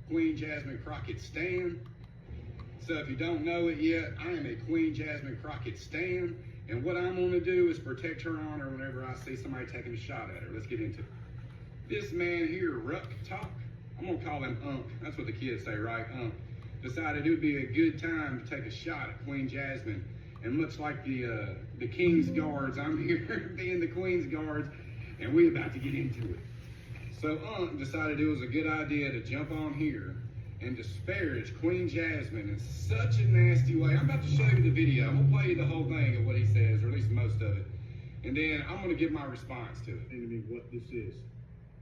Queen Jasmine Crockett stan. So if you don't know it yet, I am a Queen Jasmine Crockett stan. And what I'm going to do is protect her honor whenever I see somebody taking a shot at her. Let's get into it. This man here, Ruck Talk, I'm going to call him Unk. That's what the kids say, right? Unk. Decided it would be a good time to take a shot at Queen Jasmine. And much like the King's Guards, I'm here being the Queen's Guards, and we're about to get into it. So Unk decided it was a good idea to jump on here and disparage Queen Jasmine in such a nasty way. I'm about to show you the video. I'm going to play you the whole thing of what he says, or at least most of it. And then I'm going to give my response to it. To me what this is,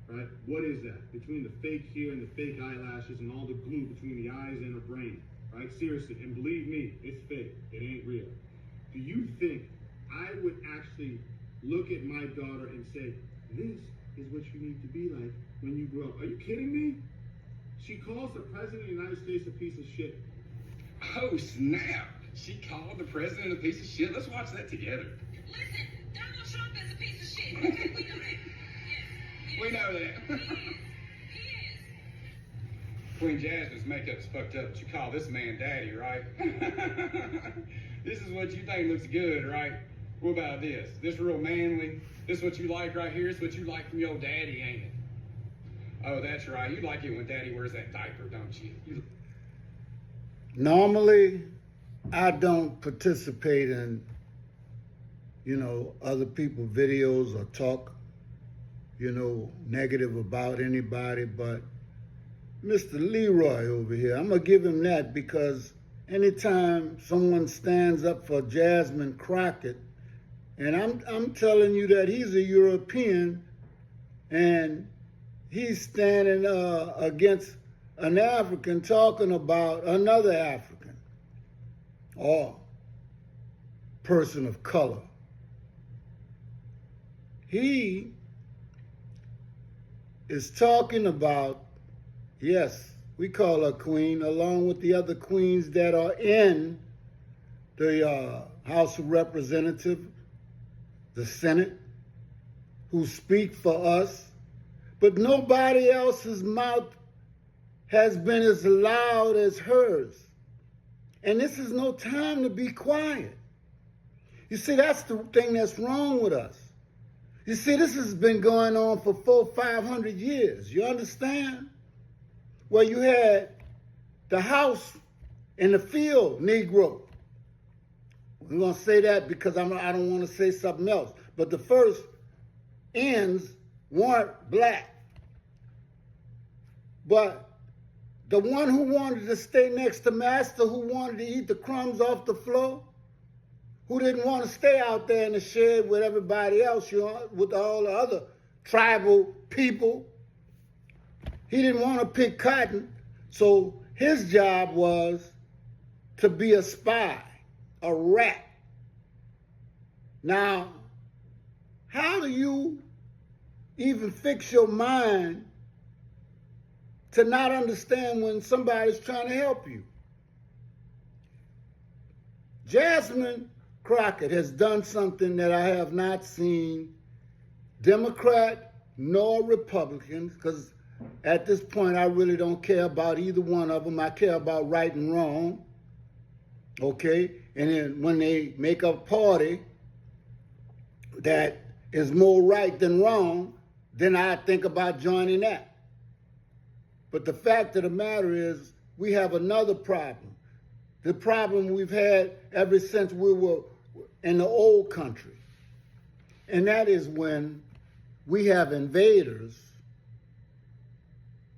right? What is that? Between the fake hair and the fake eyelashes and all the glue between the eyes and her brain, right? Seriously, and believe me, it's fake. It ain't real. Do you think I would actually look at my daughter and say, this is what you need to be like when you grow up? Are you kidding me? She calls the president of the United States a piece of shit. Oh, snap. She called the president a piece of shit. Let's watch that together. Listen, Donald Trump is a piece of shit. Okay, we know that. Yes. We know that. He is. Queen Jasmine's makeup's fucked up, but you call this man daddy, right? This is what you think looks good, right? What about this? This real manly? This what you like right here? This what you like from your daddy, ain't it? Oh, that's right. You like it when daddy wears that diaper, don't you? Normally, I don't participate in, other people's videos or talk, negative about anybody, but Mr. Leroy over here, I'm going to give him that, because anytime someone stands up for Jasmine Crockett, and I'm telling you that he's a European, and he's standing against an African talking about another African or person of color. He is talking about, yes, we call her queen, along with the other queens that are in the House of Representatives, the Senate, who speak for us. But nobody else's mouth has been as loud as hers. And this is no time to be quiet. You see, that's the thing that's wrong with us. You see, this has been going on for 400-500 years. You understand? Well, you had the house and the field Negro. We're going to say that because I don't want to say something else. But the first ends weren't black. But the one who wanted to stay next to master, who wanted to eat the crumbs off the floor, who didn't want to stay out there in the shed with everybody else, with all the other tribal people. He didn't want to pick cotton, so his job was to be a spy, a rat. Now, how do you even fix your mind to not understand when somebody's trying to help you? Jasmine Crockett has done something that I have not seen Democrat nor Republicans, because at this point I really don't care about either one of them. I care about right and wrong, okay? And then when they make a party that is more right than wrong, then I think about joining that. But the fact of the matter is, we have another problem. The problem we've had ever since we were in the old country. And that is when we have invaders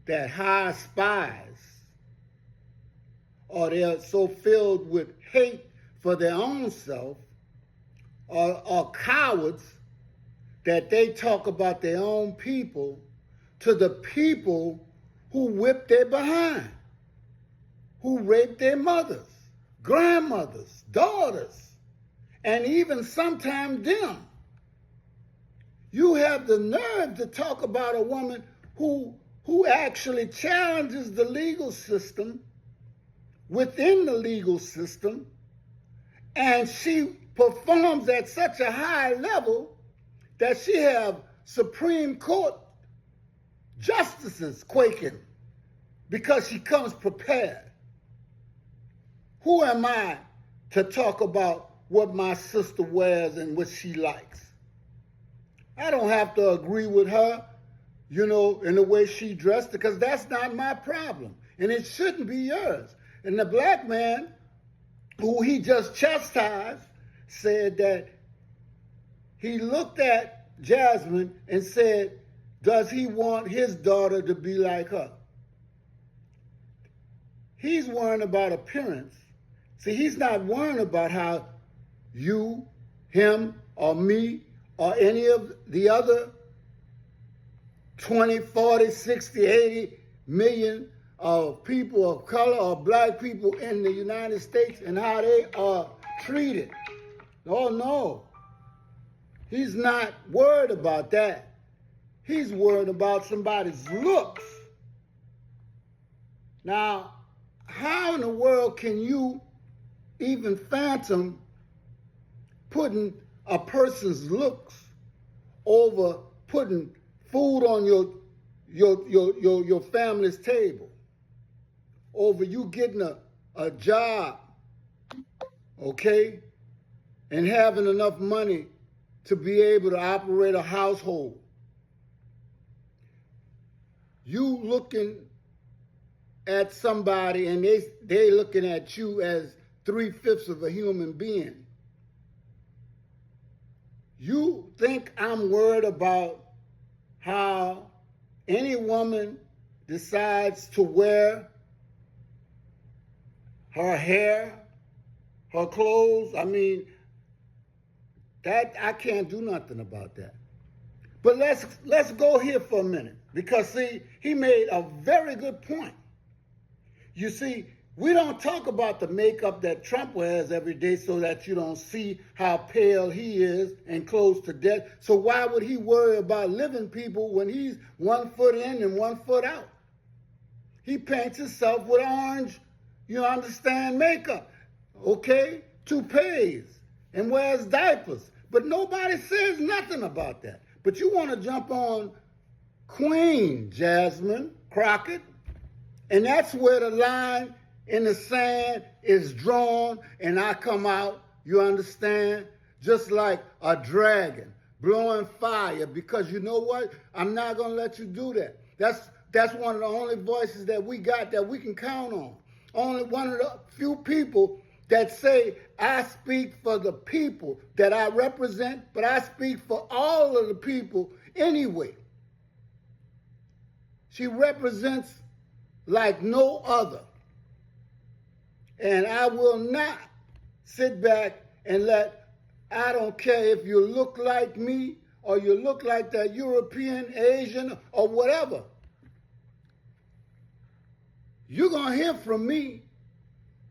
that hire spies, or they're so filled with hate for their own self, or cowards, that they talk about their own people to the people who whip their behind, who rape their mothers, grandmothers, daughters, and even sometimes them. You have the nerve to talk about a woman who actually challenges the legal system within the legal system, and she performs at such a high level that she have Supreme Court justices quaking because she comes prepared. Who am I to talk about what my sister wears and what she likes? I don't have to agree with her, in the way she dressed, because that's not my problem. And it shouldn't be yours. And the black man who he just chastised said that he looked at Jasmine and said, does he want his daughter to be like her? He's worrying about appearance. See, he's not worrying about how you, him, or me, or any of the other 20, 40, 60, 80 million of people of color or black people in the United States and how they are treated. Oh, no. He's not worried about that. He's worried about somebody's looks. Now, how in the world can you even fathom putting a person's looks over putting food on your family's table, over you getting a job, okay, and having enough money to be able to operate a household? You looking at somebody and they looking at you as 3/5 of a human being. You think I'm worried about how any woman decides to wear her hair, her clothes? I mean, that I can't do nothing about that. But let's go here for a minute, because see, he made a very good point. You see, we don't talk about the makeup that Trump wears every day so that you don't see how pale he is and close to death. So why would he worry about living people when he's 1 foot in and 1 foot out? He paints himself with orange, makeup, okay, toupees, and wears diapers. But nobody says nothing about that. But you want to jump on Queen Jasmine Crockett, and that's where the line in the sand is drawn, and I come out, you understand, just like a dragon blowing fire, because you know what? I'm not going to let you do that. That's one of the only voices that we got that we can count on. Only one of the few people that say, I speak for the people that I represent, but I speak for all of the people anyway. She represents like no other. And I will not sit back and I don't care if you look like me or you look like that European, Asian, or whatever. You're going to hear from me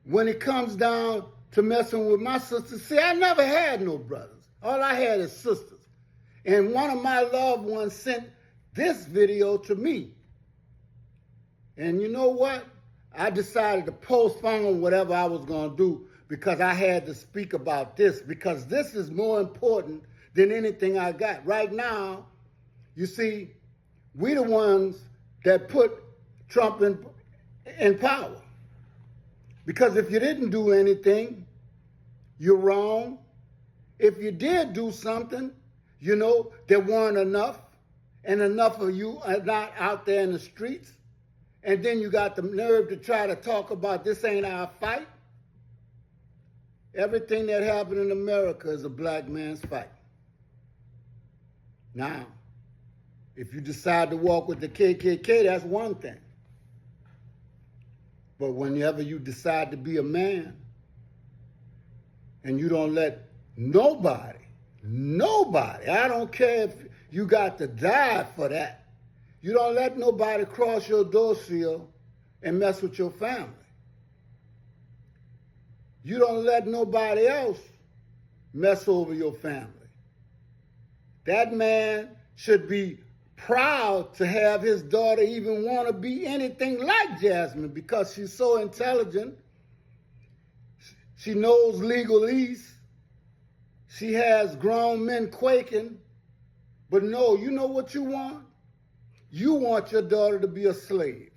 when it comes down to messing with my sisters. See, I never had no brothers. All I had is sisters. And one of my loved ones sent this video to me. And you know what? I decided to postpone whatever I was going to do because I had to speak about this, because this is more important than anything I got. Right now, you see, we the ones that put Trump in power. Because if you didn't do anything, you're wrong. If you did do something, there weren't enough, and enough of you are not out there in the streets. And then you got the nerve to try to talk about this ain't our fight. Everything that happened in America is a black man's fight. Now, if you decide to walk with the KKK, that's one thing. But whenever you decide to be a man and you don't let nobody, I don't care if you got to die for that, you don't let nobody cross your doorsill and mess with your family. You don't let nobody else mess over your family. That man should be proud to have his daughter even want to be anything like Jasmine, because she's so intelligent. She knows legalese. She has grown men quaking. But no, you know what you want? You want your daughter to be a slave.